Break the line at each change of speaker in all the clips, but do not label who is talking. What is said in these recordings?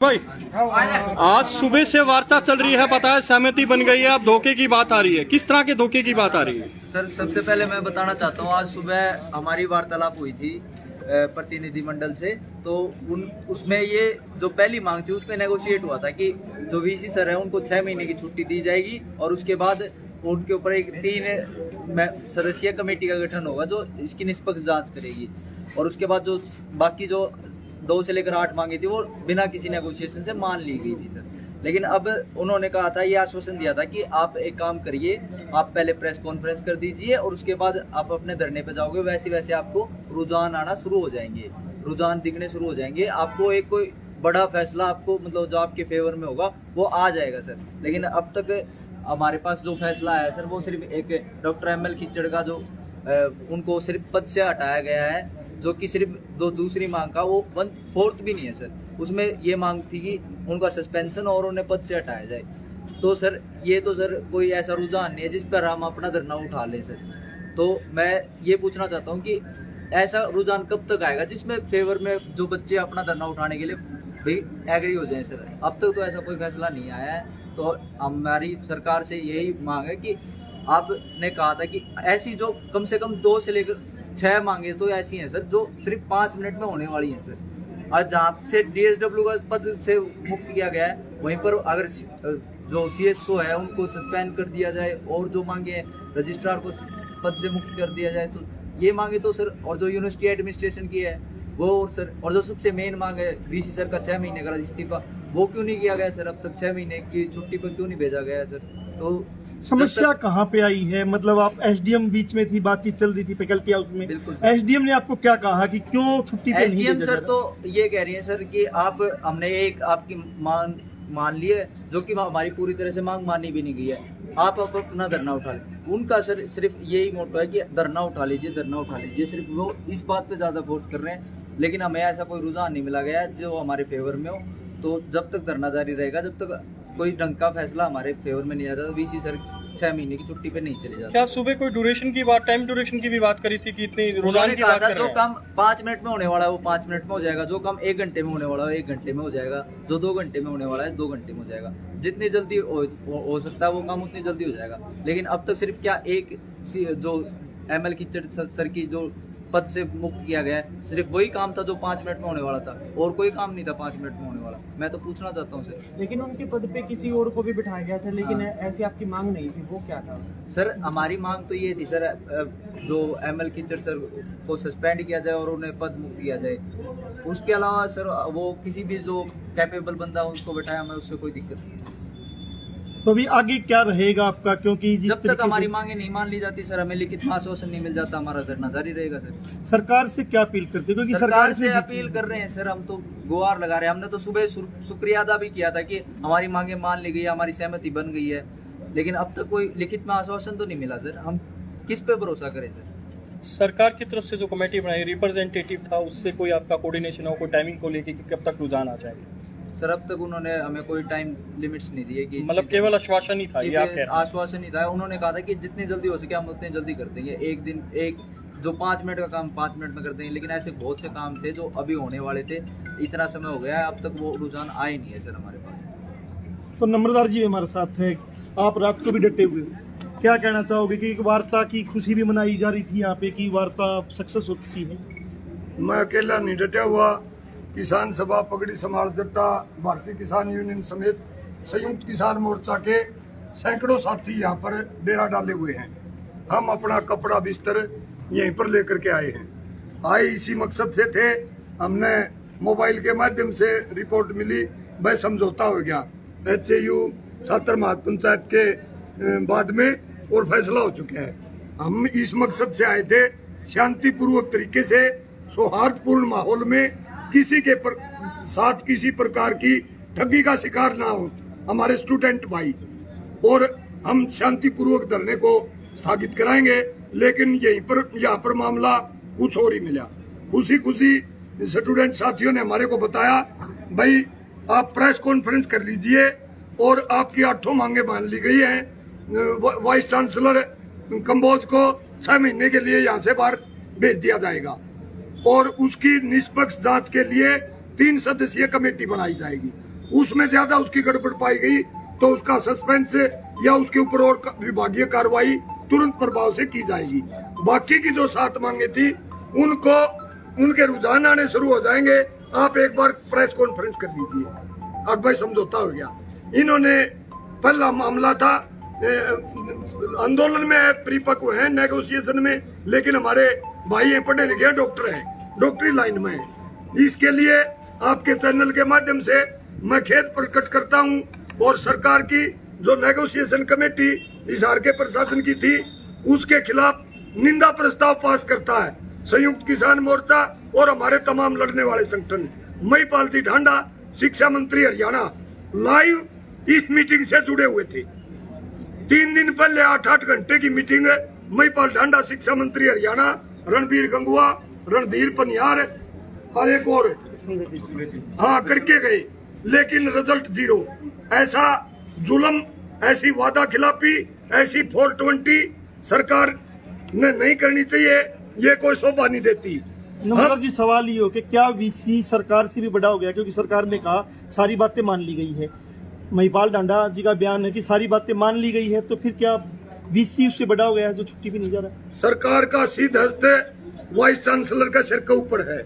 भाई आज सुबह से वार्ता चल रही है, पता है सहमति बन गई है, अब धोखे की बात आ रही है। किस तरह के धोखे की बात आ रही है?
सर सबसे पहले मैं बताना चाहता हूँ, आज सुबह हमारी वार्तालाप हुई थी प्रतिनिधि मंडल से। तो उसमें ये जो पहली मांग थी उसमें नेगोशिएट हुआ था कि जो वीसी सर है उनको 6 महीने की छुट्टी दी जाएगी और उसके बाद उनके ऊपर एक 3 सदस्यीय कमेटी का गठन होगा जो इसकी निष्पक्ष जांच करेगी। और उसके बाद जो बाकी जो 2 से लेकर 8 मांगे थी वो बिना किसी नेगोशिएशन से मान ली गई थी सर। लेकिन अब उन्होंने कहा था, ये आश्वासन दिया था कि आप एक काम करिए, आप पहले प्रेस कॉन्फ्रेंस कर दीजिए और उसके बाद आप अपने धरने पे जाओगे, वैसे वैसे आपको रुझान आना शुरू हो जाएंगे, रुझान दिखने शुरू हो जाएंगे, आपको एक कोई बड़ा फैसला आपको मतलब जो आपके फेवर में होगा वो आ जाएगा सर। लेकिन अब तक हमारे पास जो फैसला आया सर वो सिर्फ एक डॉक्टर ML कीचड़ का जो उनको सिर्फ पद से हटाया गया है, जो कि सिर्फ दूसरी मांग का वो 1/4 भी नहीं है सर। उसमें ये मांग थी कि उनका सस्पेंशन और उन्हें पद से हटाया जाए। तो सर ये तो सर कोई ऐसा रुझान नहीं है जिस पर हम अपना धरना उठा लें सर। तो मैं ये पूछना चाहता हूँ कि ऐसा रुझान कब तक आएगा जिसमें फेवर में जो बच्चे अपना धरना उठाने के लिए भी एग्री हो जाए सर। अब तक तो ऐसा कोई फैसला नहीं आया है। तो हमारी सरकार से यही मांग है कि आपने कहा था कि ऐसी जो कम से कम 2 से लेकर 6 मांगे तो ऐसी हैं सर जो सिर्फ 5 मिनट में होने वाली हैं सर। और जहाँ से DSW का पद से मुक्त किया गया है वहीं पर अगर जो CSO है उनको सस्पेंड कर दिया जाए और जो मांगे हैं रजिस्ट्रार को पद से मुक्त कर दिया जाए, तो ये मांगे तो सर, और जो यूनिवर्सिटी एडमिनिस्ट्रेशन की है वो सर, और जो सबसे मेन मांग है VC सर का 6 महीने का इस्तीफा, वो क्यों नहीं किया गया सर? अब तक 6 महीने की छुट्टी पर क्यों नहीं भेजा गया सर? तो
समस्या कहाँ पे आई है? मतलब आप SDM बीच में थी, बातचीत चल रही थी फैकल्टी हाउस में, SDM ने आपको क्या कहा कि क्यों छुट्टी पे नहीं
SDM सर तो ये कह रही है सर कि हमने एक आपकी मांग मान ली है जो कि हमारी पूरी तरह से मांग मानी भी नहीं गई है, आप अपना धरना उठा लें। उनका सर सिर्फ यही मोटो है कि धरना उठा लीजिए, धरना उठा लीजिए, सिर्फ वो इस बात पे ज्यादा फोर्स कर रहे हैं। लेकिन हमें ऐसा कोई रुझान नहीं मिला गया है जो हमारे फेवर में हो। तो जब तक धरना जारी रहेगा, जब तक कोई ढंग का फैसला हमारे फेवर में नहीं आता, तो VC सर 6 महीने की छुट्टी पे नहीं चले जाते।
क्या सुबह कोई ड्यूरेशन की बात, टाइम ड्यूरेशन की भी बात करी थी कि इतनी रुझान की बात कर रहे हैं?
जो काम 5 मिनट में होने वाला है वो 5 मिनट में हो जाएगा, जो काम 1 घंटे में होने वाला है 1 घंटे में हो जाएगा, जो 2 घंटे में होने वाला है 2 घंटे में हो जाएगा। जितनी जल्दी हो सकता है वो काम उतनी जल्दी हो जाएगा। लेकिन अब तक सिर्फ क्या एक जो ML कीचड़ सर की जो पद से मुक्त किया गया है, सिर्फ वही काम था जो 5 मिनट में होने वाला था, और कोई काम नहीं था 5 मिनट में होने वाला। मैं तो पूछना चाहता हूँ सर।
लेकिन उनके पद पे किसी और को भी बिठाया गया था, लेकिन ऐसी आपकी मांग नहीं थी, वो क्या था?
सर हमारी मांग तो ये थी सर, जो ML कीचड़ सर को सस्पेंड किया जाए और उन्हें पद मुक्त किया जाए। उसके अलावा सर वो किसी भी जो कैपेबल बंदा उसको बिठाया, हमें उससे कोई दिक्कत नहीं है।
तो अभी आगे क्या रहेगा आपका? क्योंकि
जब तक हमारी मांगे नहीं मान ली जाती सर, हमें लिखित आश्वासन नहीं मिल जाता, हमारा धरना जारी रहेगा सर।
सरकार से क्या अपील करते? क्योंकि
सरकार से अपील कर रहे हैं सर, हम तो गुहार लगा रहे हैं। हमने तो सुबह शुक्रिया अदा भी किया था कि हमारी मांगे मान ली गई, हमारी सहमति बन गई है, लेकिन अब तक कोई लिखित में आश्वासन तो नहीं मिला सर। हम किस पे भरोसा करें सर?
सरकार की तरफ से जो कमेटी बनाई, रिप्रेजेंटेटिव था, उससे कोई आपका कोऑर्डिनेशन हो, कोई टाइमिंग को लेके कि कब तक रुझान आ जाएगा?
सर अब तक उन्होंने हमें कोई टाइम लिमिट्स नहीं दिए कि
मतलब केवल आश्वासन ही था? ये आप कह रहे हैं?
आश्वासन ही था। उन्होंने कहा था कि जितनी जल्दी हो सके हम उतनी जल्दी कर देंगे। एक दिन एक जो 5 मिनट का काम 5 मिनट में कर देंगे, लेकिन ऐसे बहुत से काम थे जो अभी होने वाले थे। इतना समय हो गया है, अब तक वो रुझान आए नहीं है सर हमारे पास।
तो नम्रदार जी हमारे साथ है, आप रात को भी डटे हुए, क्या कहना चाहोगे कि एक वार्ता की खुशी भी मनाई जा रही थी यहाँ पे कि वार्ता सक्सेस हो चुकी है?
मैं अकेला नहीं डटा हुआ, किसान सभा पगड़ी समाज जट्टा, भारतीय किसान यूनियन समेत संयुक्त किसान मोर्चा के सैकड़ों साथी यहाँ पर डेरा डाले हुए हैं। हम अपना कपड़ा बिस्तर यहीं पर लेकर के आए हैं। आए इसी मकसद से थे। हमने मोबाइल के माध्यम से रिपोर्ट मिली, वह समझौता हो गया HAU छात्र महापंचायत के बाद में, और फैसला हो चुका है। हम इस मकसद से आए थे, शांतिपूर्वक तरीके से सौहार्दपूर्ण माहौल में किसी के साथ किसी प्रकार की ठगी का शिकार ना हो हमारे स्टूडेंट भाई, और हम शांतिपूर्वक धरने को स्थगित कराएंगे। लेकिन यहाँ पर मामला कुछ और ही मिला। खुशी खुशी स्टूडेंट साथियों ने हमारे को बताया, भाई आप प्रेस कॉन्फ्रेंस कर लीजिए और आपकी 8 मांगे मान ली गई हैं। वाइस चांसलर कंबोज को 6 महीने के लिए यहाँ से बाहर भेज दिया जाएगा और उसकी निष्पक्ष जांच के लिए 3 सदस्यीय कमेटी बनाई जाएगी। उसमें ज्यादा उसकी गड़बड़ पाई गई तो उसका सस्पेंस या उसके ऊपर और विभागीय कार्रवाई तुरंत प्रभाव से की जाएगी। बाकी की जो 7 मांगे थी उनको उनके रुझान आने शुरू हो जाएंगे। आप एक बार प्रेस कॉन्फ्रेंस कर लीजिए, अब भाई समझौता हो गया। इन्होंने पहला मामला था आंदोलन में परिपक्व है, नेगोशिएशन में, लेकिन हमारे भाई हैं, पढ़े लिखे हैं, डॉक्टर हैं, डॉक्टरी लाइन में है। इसके लिए आपके चैनल के माध्यम से मैं खेद प्रकट करता हूं और सरकार की जो नेगोशिएशन कमेटी हिसार के प्रशासन की थी उसके खिलाफ निंदा प्रस्ताव पास करता है संयुक्त किसान मोर्चा और हमारे तमाम लड़ने वाले संगठन। महिपाल जी ढांडा शिक्षा मंत्री हरियाणा लाइव इस मीटिंग से जुड़े हुए थे। 3 दिन पहले 8-8 घंटे की मीटिंग महिपाल ढांडा शिक्षा मंत्री हरियाणा, रणबीर गंगुआ, रणधीर पनियार और एक और करके गए, लेकिन रिजल्ट 0। ऐसा जुल्म, ऐसी वादा खिलाफी, ऐसी 420 सरकार ने नहीं करनी चाहिए। ये कोई शोभा नहीं देती।
नमस्कार जी, सवाल ये हो कि क्या वीसी सरकार से भी बड़ा हो गया, क्योंकि सरकार ने कहा सारी बातें मान ली गई है। महिपाल ढांडा जी का बयान है कि सारी बातें मान ली गई है, तो फिर क्या वीसी उससे बड़ा हो गया है जो छुट्टी भी नहीं जा रहा?
सरकार का सीधा हस्त वाइस चांसलर का सिर के ऊपर है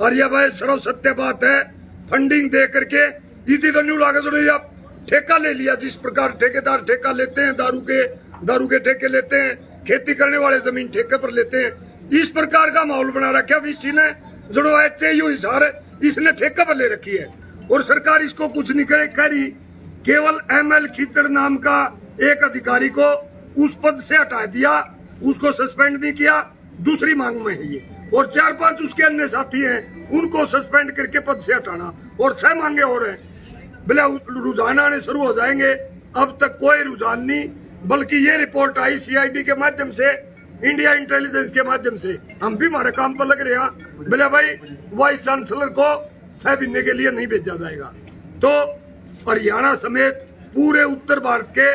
और यह भाई सर्व सत्य बात है। फंडिंग दे करके इतनी तो न्यू लागत आप ठेका ले लिया, जिस प्रकार ठेकेदार ठेका लेते हैं, दारू के ठेके लेते हैं, खेती करने वाले जमीन ठेके पर लेते हैं, इस प्रकार का माहौल बना रखा वीसी ने। जो एचएयू हिसार इसने ठेका पर ले रखी है और सरकार इसको कुछ नहीं करी। केवल ML खीचड़ नाम का एक अधिकारी को उस पद से हटा दिया, उसको सस्पेंड नहीं किया। दूसरी मांग में है ये, और 4-5 उसके अन्य साथी हैं, उनको सस्पेंड करके पद से हटाना, और 6 मांगे और हैं। बोले रुझान आने शुरू हो जाएंगे। अब तक कोई रुझान नहीं, बल्कि ये रिपोर्ट आई CID के माध्यम से, इंडिया इंटेलिजेंस के माध्यम से। हम भी हमारे काम पर लग रहे हैं। बोले भाई वाइस चांसलर को 6 महीने के लिए नहीं भेजा जाएगा। तो हरियाणा समेत पूरे उत्तर भारत के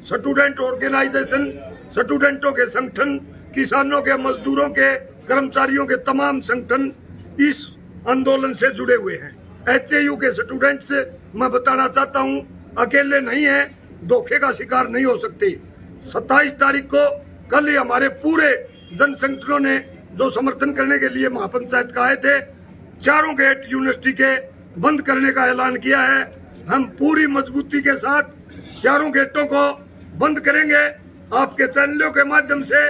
स्टूडेंट ऑर्गेनाइजेशन, स्टूडेंटों के संगठन, किसानों के, मजदूरों के, कर्मचारियों के तमाम संगठन इस आंदोलन से जुड़े हुए हैं। HAU के स्टूडेंट्स, मैं बताना चाहता हूं, अकेले नहीं है, धोखे का शिकार नहीं हो सकते। 27 तारीख को कल ही हमारे पूरे जन संगठनों ने जो समर्थन करने के लिए महापंचायत का आए थे, 4 गेट यूनिवर्सिटी के बंद करने का ऐलान किया है। हम पूरी मजबूती के साथ 4 गेटों को बंद करेंगे। आपके चैनलों के माध्यम से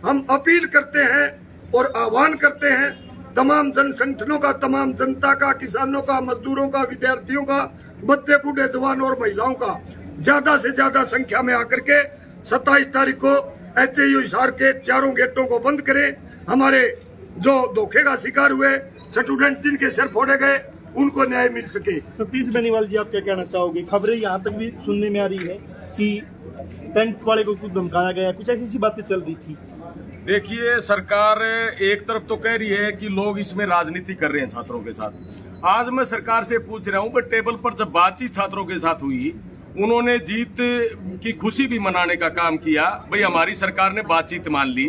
हम अपील करते हैं और आह्वान करते हैं तमाम जन संगठनों का, तमाम जनता का, किसानों का, मजदूरों का, विद्यार्थियों का, बच्चे, बूढ़े, जवान और महिलाओं का ज्यादा से ज्यादा संख्या में आकर के 27 तारीख को HAU हिसार के 4 गेटों को बंद करें। हमारे जो धोखे का शिकार हुए स्टूडेंट, जिनके सिर फोड़े गए, उनको न्याय मिल सके।
सतीश बेनीवाल जी, आप क्या कहना चाहोगे? खबरें यहाँ तक भी सुनने में आ रही है कि टेंट वाले को कुछ धमकाया गया, कुछ ऐसी बातें चल रही थी।
देखिए, सरकार एक तरफ तो कह रही है कि लोग इसमें राजनीति कर रहे हैं छात्रों के साथ। आज मैं सरकार से पूछ रहा हूं, बट टेबल पर जब बातचीत छात्रों के साथ हुई, उन्होंने जीत की खुशी भी मनाने का काम किया। भाई हमारी सरकार ने बातचीत मान ली,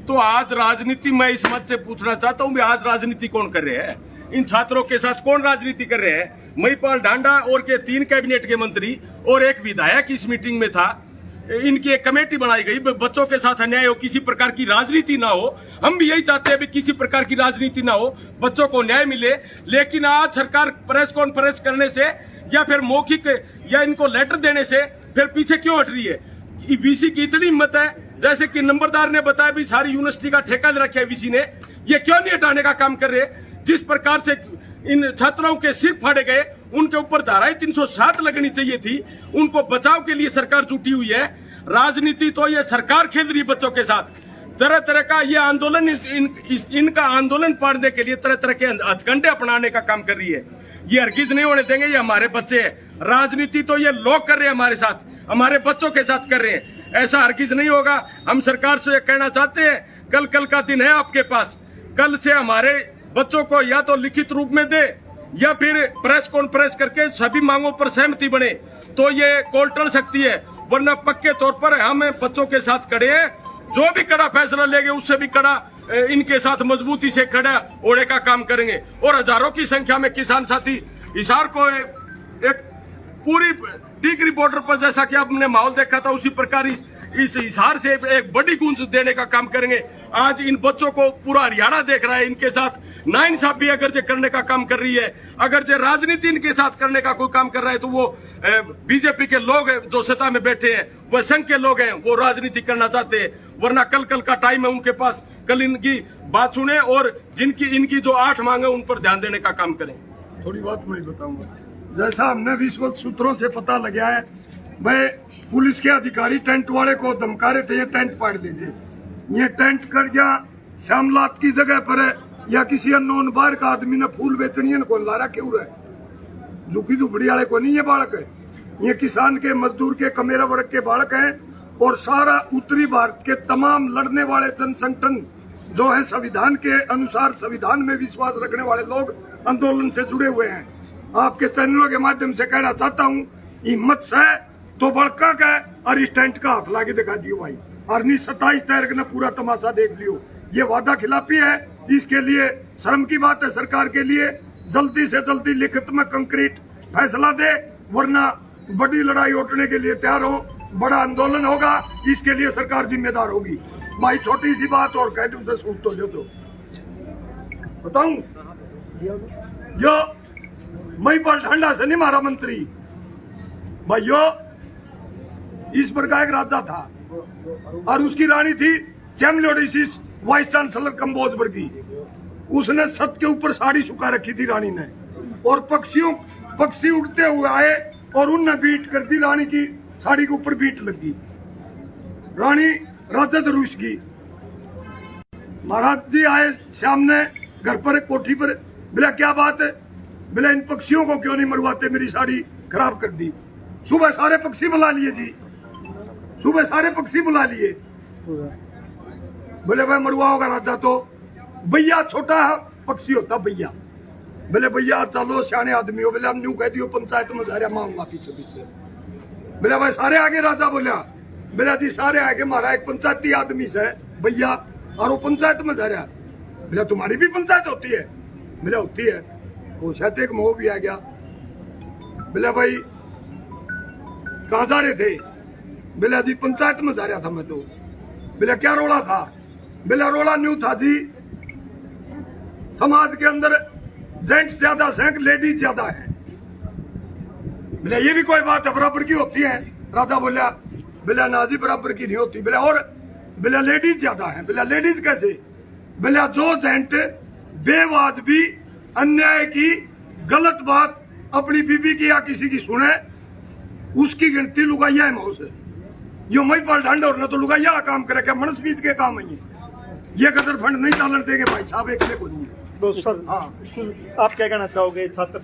तो आज राजनीति, मैं इस मत से पूछना चाहता हूं, आज राजनीति कौन कर रहे हैं? इन छात्रों के साथ कौन राजनीति कर रहे हैं? महिपाल ढांडा और के 3 कैबिनेट के मंत्री और एक विधायक इस मीटिंग में था। इनकी एक कमेटी बनाई गई, बच्चों के साथ अन्याय हो, किसी प्रकार की राजनीति ना हो। हम भी यही चाहते हैं कि किसी प्रकार की राजनीति ना हो, बच्चों को न्याय मिले। लेकिन आज सरकार प्रेस कॉन्फ्रेंस करने से या फिर मौखिक या इनको लेटर देने से फिर पीछे क्यों हट रही है? वीसी की इतनी हिम्मत है, जैसे कि नंबरदार ने बताया भी सारी यूनिवर्सिटी का ठेका ले रखा है वीसी ने, ये क्यों नहीं हटाने का काम कर रहे? जिस प्रकार से इन छात्राओं के सिर फाड़े गए, उनके ऊपर धाराएं 307 लगनी चाहिए थी। उनको बचाव के लिए सरकार जुटी हुई है। राजनीति तो ये सरकार खेल रही है बच्चों के साथ। तरह तरह का ये आंदोलन, इनका आंदोलन पाड़ने के लिए तरह तरह के हथकंडे अपनाने का काम कर रही है। ये हरगिज नहीं होने देंगे, ये हमारे बच्चे हैं। राजनीति तो ये लोग कर रहे हैं हमारे साथ, हमारे बच्चों के साथ कर रहे हैं। ऐसा हरगिज नहीं होगा। हम सरकार से कहना चाहते हैं, कल का दिन है आपके पास, कल से हमारे बच्चों को या तो लिखित रूप में दे या फिर प्रेस कॉन्फ्रेंस करके सभी मांगों पर सहमति बने, तो ये कॉल टल सकती है। वरना पक्के तौर पर हम बच्चों के साथ खड़े हैं। जो भी कड़ा फैसला लेंगे उससे भी कड़ा इनके साथ मजबूती से खड़ा ओढ़े का काम करेंगे। और हजारों की संख्या में किसान साथी हिसार को एक पूरी टीक रिपोर्टर पर जैसा कि आपने माहौल देखा था उसी प्रकार इस हिसार से एक बड़ी गूंज देने का काम करेंगे। आज इन बच्चों को पूरा हरियाणा देख रहा है, इनके साथ नाइंसाफी अगर जो करने का काम कर रही है, अगर जो राजनीति इनके साथ करने का कोई काम कर रहा है तो वो बीजेपी के लोग जो सत्ता में बैठे हैं, वो संघ के लोग हैं, वो राजनीति करना चाहते हैं। वरना कल का टाइम है उनके पास, कल इनकी बात सुने और इनकी जो 8 मांगे उन पर ध्यान देने का काम करें।
थोड़ी बात मैं बताऊंगा। जैसा हमने विश्वस्त सूत्रों से पता लगा है, मैं पुलिस के अधिकारी टेंट वाले को धमका रहे थे, ये टेंट फाड़ दीजिए। ये टेंट कर गया श्यामलात की जगह पर है या किसी अननोन बाहर का आदमी ने फूल बेचनी है को लारा क्यों रहा झुकी झुपड़ी वाले को नहीं, ये बालक है, ये किसान के मजदूर के कमेरा वर्ग के बालक हैं। और सारा उत्तरी भारत के तमाम लड़ने वाले जन संगठन जो है संविधान के अनुसार संविधान में विश्वास रखने वाले लोग आंदोलन से जुड़े हुए हैं। आपके चैनलों के माध्यम से कहना चाहता हूँ, हिम्मत से तो बड़का का और इस टेंट का हाथ लाके दिखा दियो भाई, और 27 तारीख ने पूरा तमाशा देख लियो। ये वादा खिलाफी है, इसके लिए शर्म की बात है सरकार के लिए। जल्दी से जल्दी लिखित में कंक्रीट फैसला दे, वरना बड़ी लड़ाई उठने के लिए तैयार हो, बड़ा आंदोलन होगा, इसके लिए सरकार जिम्मेदार होगी। भाई छोटी सी बात और कह दूं से सूट तो जो तो बताऊं, यो महिपाल ढांडा से नहीं मारा मंत्री भाइयों, इस पर का एक राजा था और उसकी रानी थी चैमलोडिसिस वाइस चांसलर कंबोजबर्ग की। उसने छत के ऊपर साड़ी सुखा रखी थी रानी ने, और पक्षी उड़ते हुए आए और उनने बीट कर दी, रानी की साड़ी के ऊपर बीट लगी, रानी राजद रूस की। महाराज जी आए सामने घर पर कोठी पर, बोला क्या बात है, बोला इन पक्षियों को क्यों नहीं मरवाते, मेरी साड़ी खराब कर दी। सुबह सारे पक्षी बुला लिए जी, सुबह सारे पक्षी बुला लिए, बोले भाई मरवा होगा राजा तो भैया, छोटा पक्षी होता भैया। बोले भैया चलो सियाने आदमी हो, बोले हम न्यू कह दियो पंचायत में जा मांगूंगा पीछे पीछे। बोले भाई सारे आगे राजा बोला, बोला जी सारे आगे, हमारा एक पंचायती आदमी से भैया और वो पंचायत में जा रहा। बोला तुम्हारी भी पंचायत होती है? बोला होती है। वो शायद एक मोह भी आ गया। बोला भाई कहाँ जा रहे थे? बोला जी पंचायत में जा रहा था मैं तो। बोला क्या रोला था? बोला रोला न्यू था जी, समाज के अंदर जेंट्स ज्यादा हैं, लेडीज ज्यादा है। बोला ये भी कोई बात है, बराबर की होती है। राजा बोला, बोला ना जी बराबर की नहीं होती। बोला और? बोला लेडीज ज्यादा है। बोला लेडीज कैसे? बोला जो जेंट बेवाजबी अन्याय की गलत बात अपनी बीबी की या किसी की सुने, उसकी गिनती लुगाइया है मऊ से। यो महिपाल ढांडा और न तो लुगाइया काम करे, क्या मनस बीत के काम है ये कदर फंड नहीं चालन देंगे भाई साहब, एक को नहीं है।
तो सर, हाँ आप क्या कहना चाहोगे छात्र